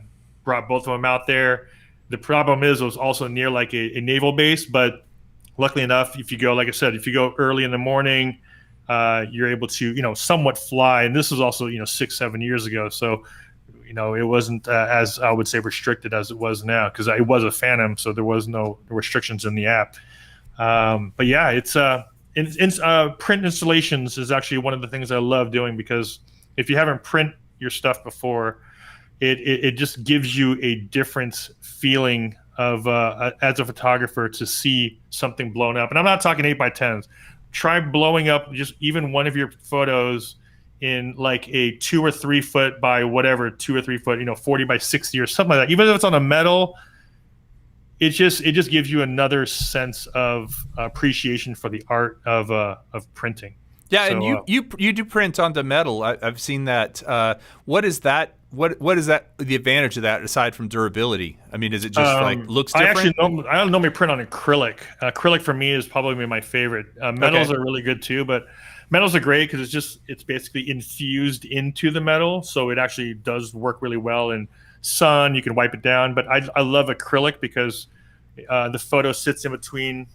brought both of them out there. The problem is it was also near like a naval base, but luckily enough, if you go early in the morning, you're able to, somewhat fly. And this was also, 6-7 years ago. So, it wasn't as I would say restricted as it was now, because it was a Phantom, so there was no restrictions in the app. But yeah, it's print installations is actually one of the things I love doing, because if you haven't print your stuff before, it just gives you a different feeling of as a photographer to see something blown up. And I'm not talking 8x10s. Try blowing up just even one of your photos in like a 2 or 3 foot by whatever, 2 or 3 foot, 40 by 60 or something like that. Even if it's on a metal, it just gives you another sense of appreciation for the art of printing. Yeah, so, and you do print onto metal. I've seen that. What is that? What is that? The advantage of that aside from durability? I mean, is it just looks different? I don't normally print on acrylic. Acrylic for me is probably my favorite. Metals are really good too, but metals are great because it's basically infused into the metal, so it actually does work really well in sun. You can wipe it down, but I love acrylic because the photo sits in between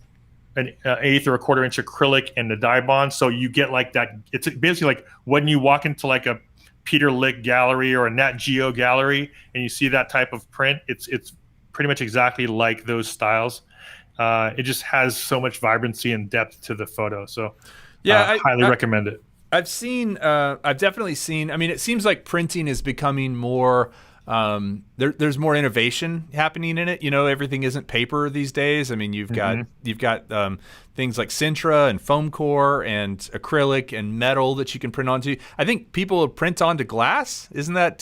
an 1/8 or 1/4 inch acrylic and the dye bond, so you get like that. It's basically like when you walk into like a Peter Lick gallery or a Nat Geo gallery and you see that type of print, it's pretty much exactly like those styles. It just has so much vibrancy and depth to the photo. So yeah, I highly recommend it. I've definitely seen, I mean, it seems like printing is becoming more, there's more innovation happening in it. Everything isn't paper these days. I mean, you've got things like Sintra and foam core and acrylic and metal that you can print onto. I think people print onto glass. Isn't that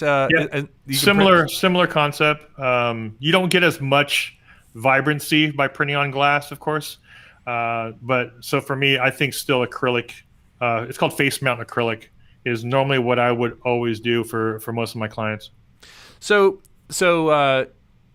similar concept? You don't get as much vibrancy by printing on glass, of course. But so for me, I think still acrylic, it's called face mount acrylic, is normally what I would always do for most of my clients. So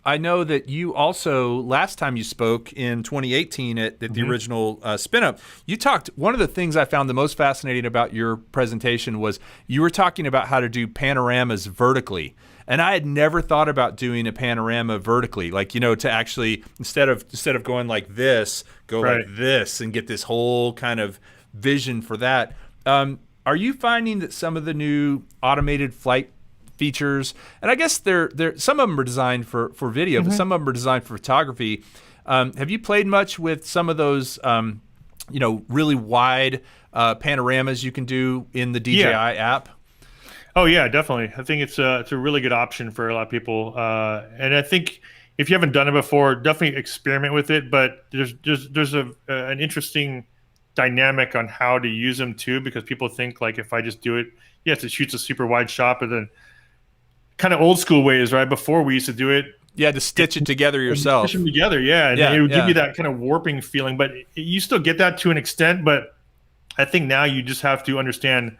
I know that you also, last time you spoke in 2018 at the original SpinUp, you talked, one of the things I found the most fascinating about your presentation was you were talking about how to do panoramas vertically. And I had never thought about doing a panorama vertically, like, to actually, instead of going like this, go like this and get this whole kind of vision for that. Are you finding that some of the new automated flight features, and I guess they're some of them are designed for video, but some of them are designed for photography. Have you played much with some of those, really wide panoramas you can do in the DJI app? Oh yeah, definitely. I think it's a really good option for a lot of people, and I think if you haven't done it before, definitely experiment with it. But there's an interesting dynamic on how to use them too, because people think like if I just do it, yes, it shoots a super wide shot, but then kind of old school ways, right? Before we used to do it. You had to stitch it together yourself. Stitch them together, yeah. And Yeah, it would give yeah. you that kind of warping feeling, but you still get that to an extent. But I think now you just have to understand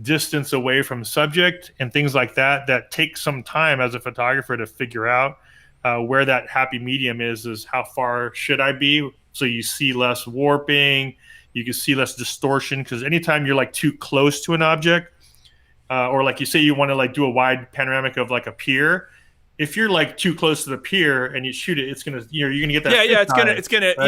distance away from subject and things like that, that take some time as a photographer to figure out where that happy medium is how far should I be? So you see less warping, you can see less distortion, because anytime you're like too close to an object, or like you say you want to like do a wide panoramic of like a pier, if you're like too close to the pier and you shoot it, it's gonna, you're gonna get that.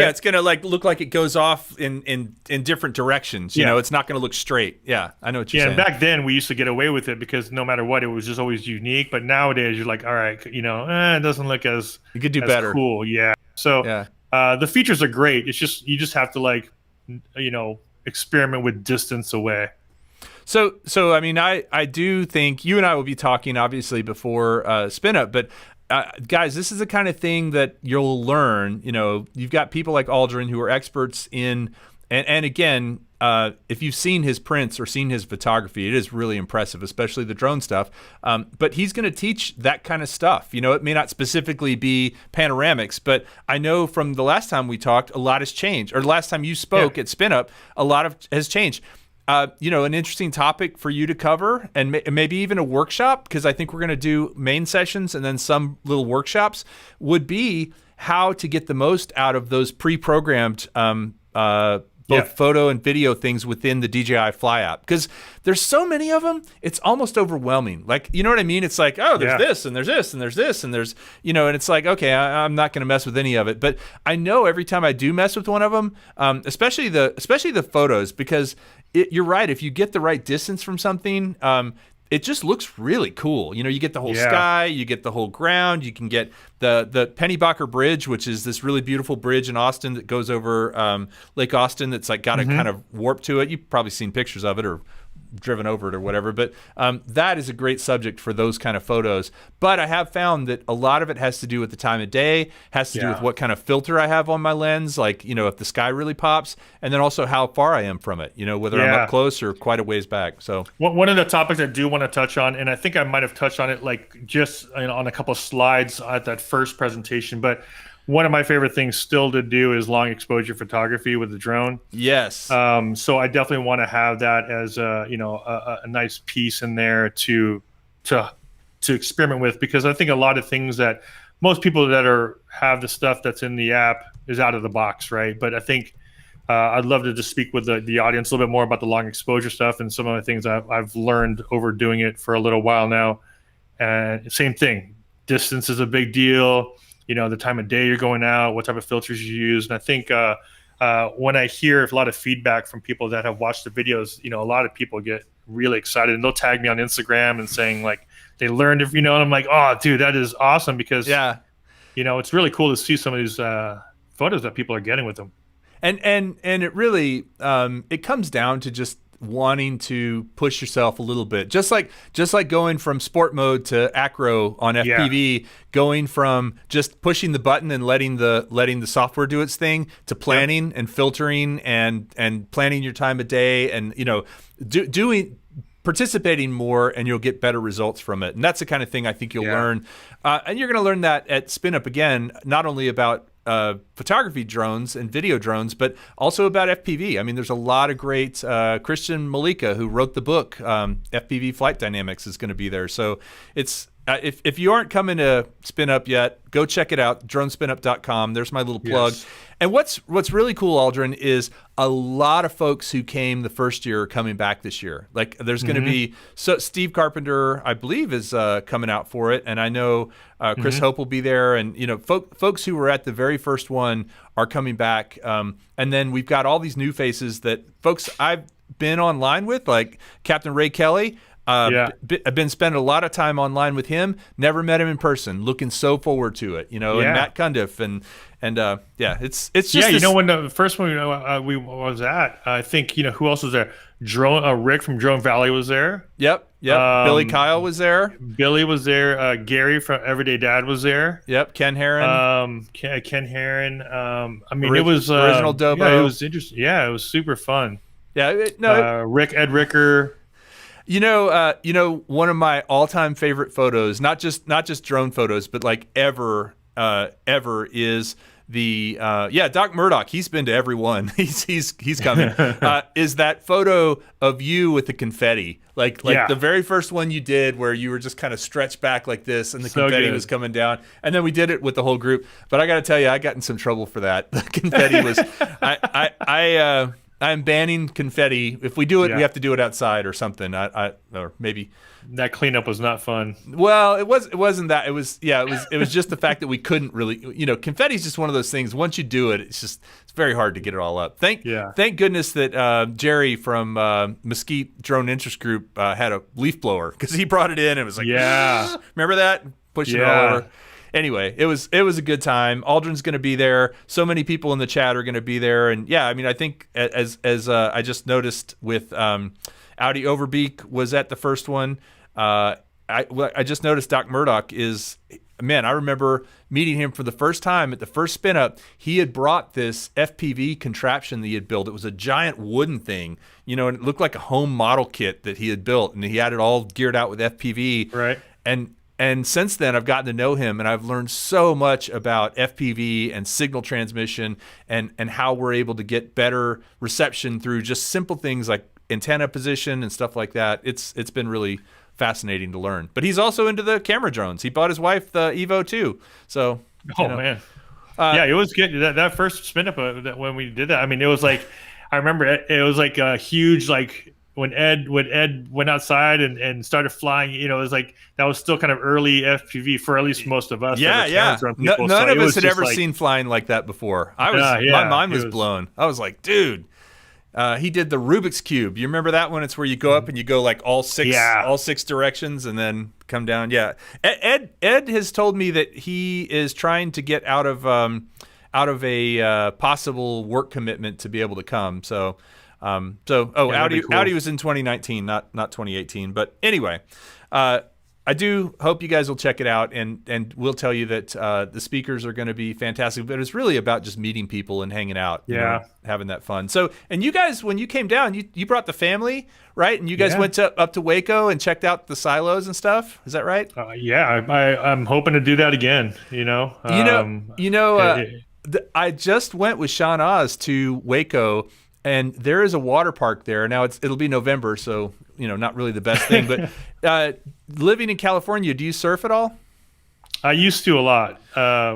It's gonna like look like it goes off in different directions. You know, it's not gonna look straight. Yeah, I know what you're saying. And back then we used to get away with it because no matter what, it was just always unique. But nowadays you're like, all right, it doesn't look as, you could do as better. Cool, yeah. So the features are great. It's just you just have to like, experiment with distance away. So I mean, I do think you and I will be talking obviously before SpinUp, but guys, this is the kind of thing that you'll learn. You've got people like Aldryn who are experts in, and again, if you've seen his prints or seen his photography, it is really impressive, especially the drone stuff. But he's going to teach that kind of stuff. It may not specifically be panoramics, but I know from the last time we talked, a lot has changed. Or the last time you spoke at SpinUp, a lot has changed. An interesting topic for you to cover, and maybe even a workshop, because I think we're going to do main sessions and then some little workshops, would be how to get the most out of those pre-programmed both photo and video things within the DJI Fly app, because there's so many of them, it's almost overwhelming. Like, you know what I mean? It's like, oh, there's this and there's this and there's this and there's, and it's like, okay, I'm not going to mess with any of it. But I know every time I do mess with one of them, especially the photos, because you're right. If you get the right distance from something, it just looks really cool. You get the whole sky, you get the whole ground, you can get the Pennybacher Bridge, which is this really beautiful bridge in Austin that goes over Lake Austin that's like got a kind of warp to it. You've probably seen pictures of it or driven over it or whatever, but that is a great subject for those kind of photos. But I have found that a lot of it has to do with the time of day, has to do with what kind of filter I have on my lens, like, if the sky really pops, and then also how far I am from it, whether I'm up close or quite a ways back. So one of the topics I do want to touch on, and I think I might have touched on it like just on a couple of slides at that first presentation, but one of my favorite things still to do is long exposure photography with the drone. Yes. So I definitely want to have that as a nice piece in there to experiment with, because I think a lot of things that most people that have the stuff that's in the app is out of the box, right? But I think I'd love to just speak with the audience a little bit more about the long exposure stuff and some of the things I've learned over doing it for a little while now. And same thing, distance is a big deal. The time of day you're going out, what type of filters you use. And I think when I hear a lot of feedback from people that have watched the videos, a lot of people get really excited and they'll tag me on Instagram and saying like they learned it, and I'm like, oh, dude, that is awesome, because it's really cool to see some of these photos that people are getting with them. And it really it comes down to just wanting to push yourself a little bit, just like going from sport mode to acro on FPV, going from just pushing the button and letting the software do its thing to planning and filtering and planning your time of day, and participating more, and you'll get better results from it. And that's the kind of thing I think you'll learn, and you're going to learn that at SpinUp again, not only about photography drones and video drones, but also about FPV. I mean, there's a lot of great Christian Malika, who wrote the book FPV Flight Dynamics, is going to be there. So it's if you aren't coming to SpinUp yet, go check it out, dronespinup.com. There's my little plug. Yes. And what's really cool, Aldryn, is a lot of folks who came the first year are coming back this year. Like, there's going to be Steve Carpenter, I believe, is coming out for it, and I know Chris Hope will be there, and folks who were at the very first one are coming back. And then we've got all these new faces that folks I've been online with, like Captain Ray Kelly. I've been spending a lot of time online with him. Never met him in person. Looking so forward to it, and Matt Cundiff and it's just when the first one we was at, I think who else was there? Rick from Drone Valley was there. Yep. Billy Kyle was there. Billy was there. Gary from Everyday Dad was there. Yep. Ken Herron. Ken Herron. I mean, it was original Dobo. Yeah, it was interesting. Yeah, it was super fun. Yeah. Ed Ricker. One of my all-time favorite photos, not just drone photos, but like ever is the Doc Murdoch. He's been to every one. He's coming. Is that photo of you with the confetti, like the very first one you did, where you were just kind of stretched back like this, and the confetti was coming down, and then we did it with the whole group. But I got to tell you, I got in some trouble for that. The confetti was, I'm banning confetti. If we do it, we have to do it outside or something. Or maybe. That cleanup was not fun. Well, it wasn't that. It was just the fact that we couldn't really, confetti is just one of those things. Once you do it, it's very hard to get it all up. Thank goodness that Jerry from Mesquite Drone Interest Group had a leaf blower, because he brought it in and it was like, remember that? Pushing it all over. Anyway, it was a good time. Aldrin's going to be there. So many people in the chat are going to be there, and I think as I just noticed with Audi Overbeek was at the first one. I just noticed Doc Murdoch is, man, I remember meeting him for the first time at the first SpinUp. He had brought this FPV contraption that he had built. It was a giant wooden thing, and it looked like a home model kit that he had built, and he had it all geared out with FPV. Right. And since then, I've gotten to know him, and I've learned so much about FPV and signal transmission and how we're able to get better reception through just simple things like antenna position and stuff like that. It's been really fascinating to learn. But he's also into the camera drones. He bought his wife the Evo 2. So, man. It was good. That first spin up when we did that. I mean, it was like, I remember it was like a huge, like when Ed went outside and started flying, it was like, that was still kind of early FPV for at least most of us. None of us had ever seen flying like that before. My mind was blown. I was like, dude. He did the Rubik's Cube. You remember that one? It's where you go up and you go like all six directions and then come down. Yeah. Ed has told me that he is trying to get out of a possible work commitment to be able to come. So Audi was in 2019, not 2018. But anyway, I do hope you guys will check it out, and we'll tell you that the speakers are going to be fantastic. But it's really about just meeting people and hanging out, having that fun. So, and you guys, when you came down, you brought the family, right? And you guys went up to Waco and checked out the silos and stuff. Is that right? I'm hoping to do that again. I just went with Sean Oz to Waco, and there is a water park there. Now it'll be November, so not really the best thing. But living in California, do you surf at all? I used to a lot,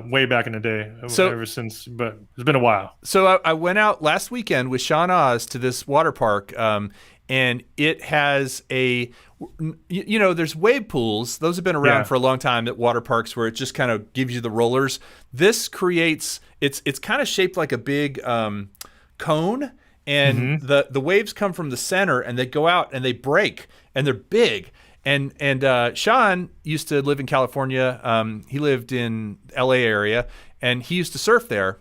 way back in the day. Ever since, but it's been a while. So I went out last weekend with Sean Oz to this water park, and it has there's wave pools. Those have been around for a long time at water parks, where it just kind of gives you the rollers. This creates, it's kind of shaped like a big cone. And the waves come from the center, and they go out and they break, and they're big. And Sean used to live in California. He lived in LA area, and he used to surf there.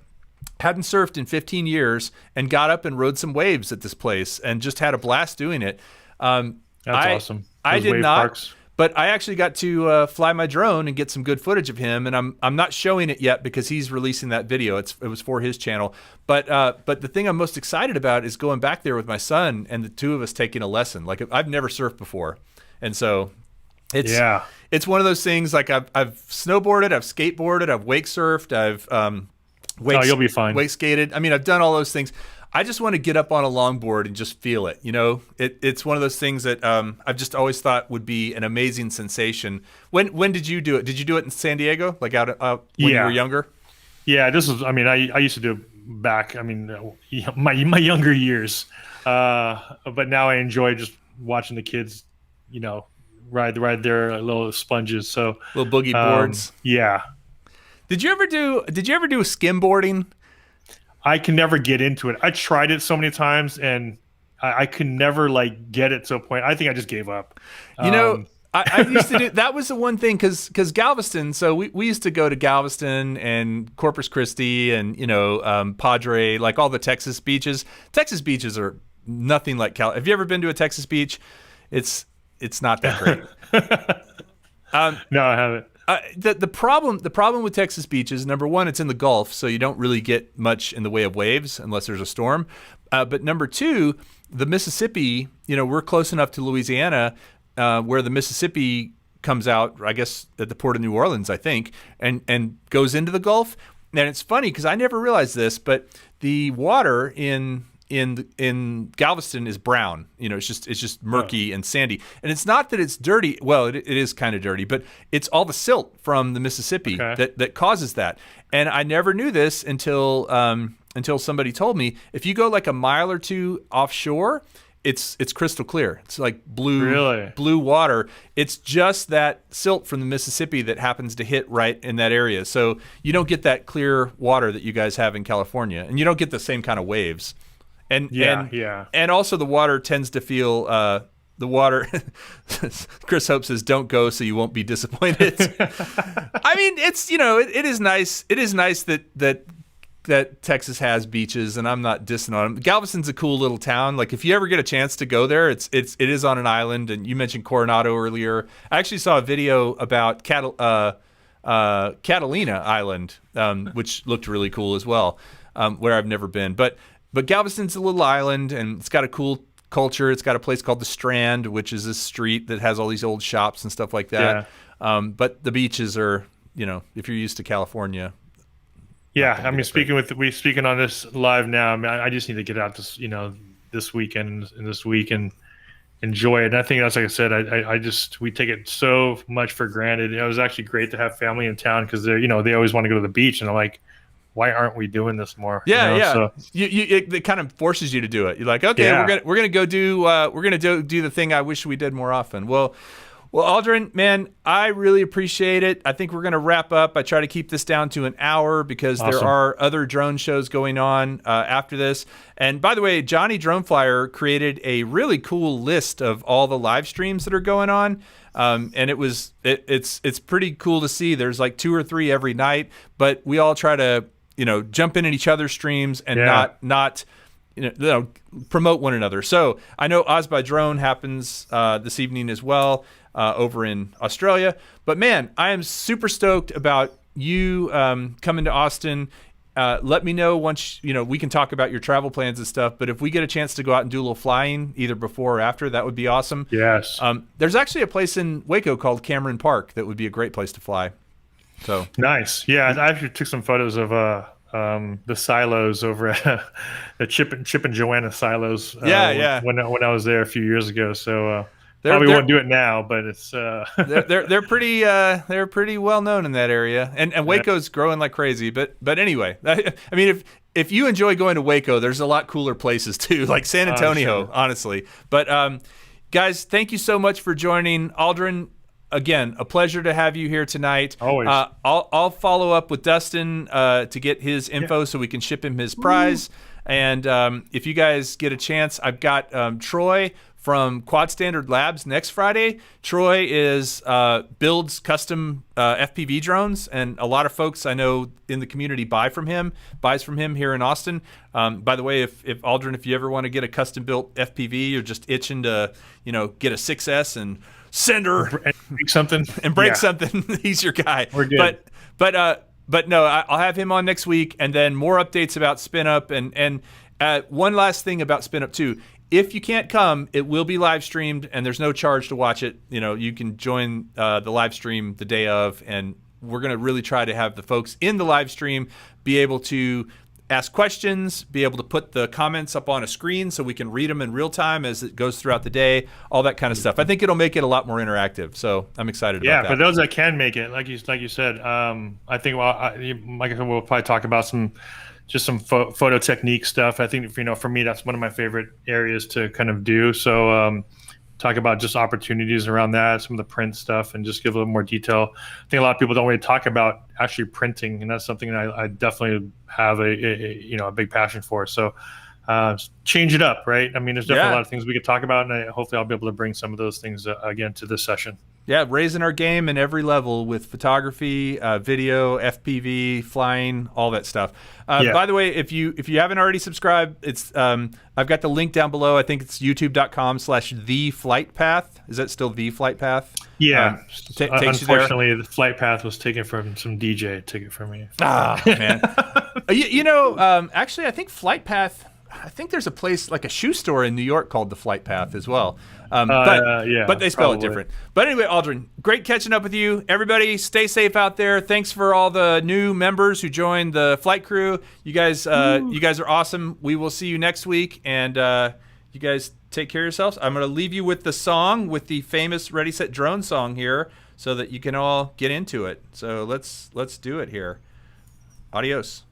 Hadn't surfed in 15 years, and got up and rode some waves at this place, and just had a blast doing it. That's awesome. I did not. Parks. But I actually got to fly my drone and get some good footage of him, and I'm not showing it yet because he's releasing that video. It was for his channel. But the thing I'm most excited about is going back there with my son and the two of us taking a lesson. Like, I've never surfed before, and so it's one of those things. Like, I've snowboarded, I've skateboarded, I've wake surfed, I've you'll be fine. Wake skated. I mean, I've done all those things. I just want to get up on a longboard and just feel it. It's one of those things that I've just always thought would be an amazing sensation. When did you do it? Did you do it in San Diego, like out when you were younger? Yeah, this was. I mean, I used to do it back. I mean, my younger years. But now I enjoy just watching the kids, ride their little sponges. So little boogie boards. Yeah. Did you ever do skimboarding? I can never get into it. I tried it so many times, and I could never get it to a point. I think I just gave up. I used to do that. Was the one thing, because Galveston. So we used to go to Galveston and Corpus Christi and Padre, like all the Texas beaches. Texas beaches are nothing like Cal. Have you ever been to a Texas beach? It's not that great. No, I haven't. The problem with Texas beaches, number one, it's in the Gulf, so you don't really get much in the way of waves unless there's a storm. But number two, the Mississippi, we're close enough to Louisiana where the Mississippi comes out, I guess, at the port of New Orleans, I think, and goes into the Gulf. And it's funny because I never realized this, but the water in Galveston is brown. It's just murky and sandy. And it's not that it's dirty. Well, it is kind of dirty, but it's all the silt from the Mississippi that causes that. And I never knew this until somebody told me. If you go like a mile or two offshore, it's crystal clear. It's like blue water. It's just that silt from the Mississippi that happens to hit right in that area. So you don't get that clear water that you guys have in California, and you don't get the same kind of waves. And also the water tends to feel the water. Chris Hope says, "Don't go so you won't be disappointed." I mean, it's it is nice. It is nice that Texas has beaches, and I'm not dissing on them. Galveston's a cool little town. Like if you ever get a chance to go there, it is on an island. And you mentioned Coronado earlier. I actually saw a video about Catalina Island, which looked really cool as well, where I've never been. But Galveston's a little island, and it's got a cool culture. It's got a place called the Strand, which is a street that has all these old shops and stuff like that. Yeah. But the beaches are, if you're used to California. Yeah, I mean, speaking on this live now, I mean, I just need to get out this weekend and this week and enjoy it. And I think that's, like I said, we take it so much for granted. It was actually great to have family in town because they always want to go to the beach, and I'm like, why aren't we doing this more? Yeah. So, it kind of forces you to do it. You're like, okay, we're gonna go do the thing I wish we did more often. Well, Aldryn, man, I really appreciate it. I think we're going to wrap up. I try to keep this down to an hour because there are other drone shows going on after this. And by the way, Johnny Drone Flyer created a really cool list of all the live streams that are going on. And it's pretty cool to see. There's like 2 or 3 every night, but we all try to, jump in each other's streams and not promote one another. So I know Oz by Drone happens this evening as well. Over in Australia. But man, I am super stoked about you coming to Austin. Let me know once, we can talk about your travel plans and stuff, but if we get a chance to go out and do a little flying either before or after, that would be awesome. Yes. There's actually a place in Waco called Cameron Park that would be a great place to fly. So nice. Yeah, I actually took some photos of the silos over at the Chip and Joanna silos. When I was there a few years ago. So probably won't do it now, but it's they're pretty well known in that area, and Waco's growing like crazy. But anyway, I mean, if you enjoy going to Waco, there's a lot cooler places too, like San Antonio, honestly. But guys, thank you so much for joining. Aldryn, again, a pleasure to have you here tonight. Always. I'll follow up with Dustin to get his info so we can ship him his prize. And if you guys get a chance, I've got Troy from Quad Standard Labs next Friday. Troy builds custom FPV drones, and a lot of folks I know in the community buys from him here in Austin. By the way, if Aldryn, if you ever want to get a custom built FPV, you're just itching to get a 6S and send her and break something, he's your guy. We're good. But no, I'll have him on next week, and then more updates about SpinUp. And one last thing about SpinUp too. If you can't come, it will be live streamed, and there's no charge to watch it. You can join the live stream the day of, and we're going to really try to have the folks in the live stream be able to ask questions, be able to put the comments up on a screen so we can read them in real time as it goes throughout the day, all that kind of stuff. I think it'll make it a lot more interactive, so I'm excited about that. Yeah, for those that can make it, like you said, I think we'll probably talk about some photo technique stuff. I think, for me, that's one of my favorite areas to kind of do. So talk about just opportunities around that, some of the print stuff, and just give a little more detail. I think a lot of people don't really talk about actually printing, and that's something that I definitely have a big passion for. So change it up, right? I mean, there's definitely a lot of things we could talk about, and hopefully I'll be able to bring some of those things again to this session. Yeah, raising our game in every level with photography, video, FPV, flying, all that stuff. By the way, if you haven't already subscribed, it's I've got the link down below. I think it's youtube.com/theflightpath. Is that still the flight path? Yeah. Takes you there. Unfortunately, the flight path was taken from some DJ. Took it from me. Ah, man. Actually, I think Flight Path. I think there's a place like a shoe store in New York called the Flight Path as well. But they spell it different. But anyway, Aldryn, great catching up with you. Everybody, stay safe out there. Thanks for all the new members who joined the flight crew. You guys are awesome. We will see you next week, and you guys take care of yourselves. I'm going to leave you with the song, with the famous Ready Set Drone song here, so that you can all get into it. So let's do it here. Adios.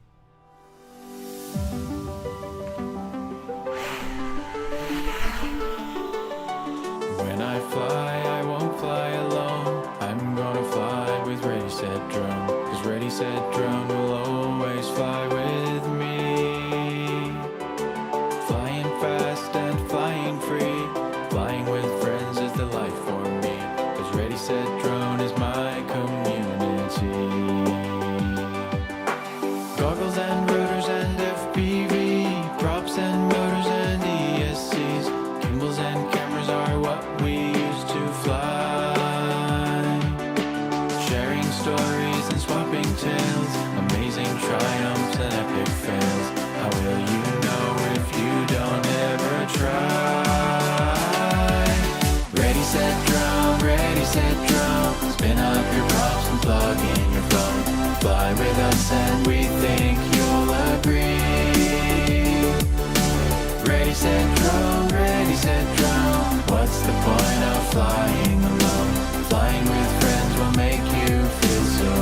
When I fly, I won't fly alone. I'm gonna fly with Ready Set Drone, 'cause Ready Set Drone will always fly with me. Flying fast and flying free, flying with friends is the life for me, 'cause Ready Set Drone is my community. Goggles and rotors and FPV, props and motors and ESCs, gimbals and cameras are what we used to fly. Sharing stories and swapping tales, amazing triumphs and epic fails. How will you know if you don't ever try? Ready, set, drone, spin up your props and plug in your phone. Fly with us and we think you'll agree. Ready, set, drone, what's the point of flying alone? Flying with friends will make you feel so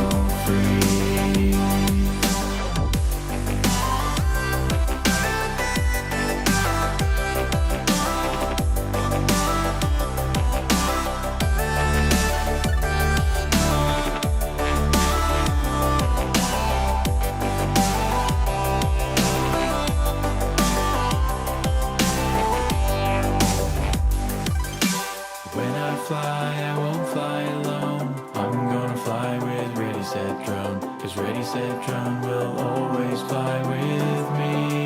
free. Fly, I won't fly alone. I'm gonna fly with Ready Set Drone, 'cause Ready Set Drone will always fly with me.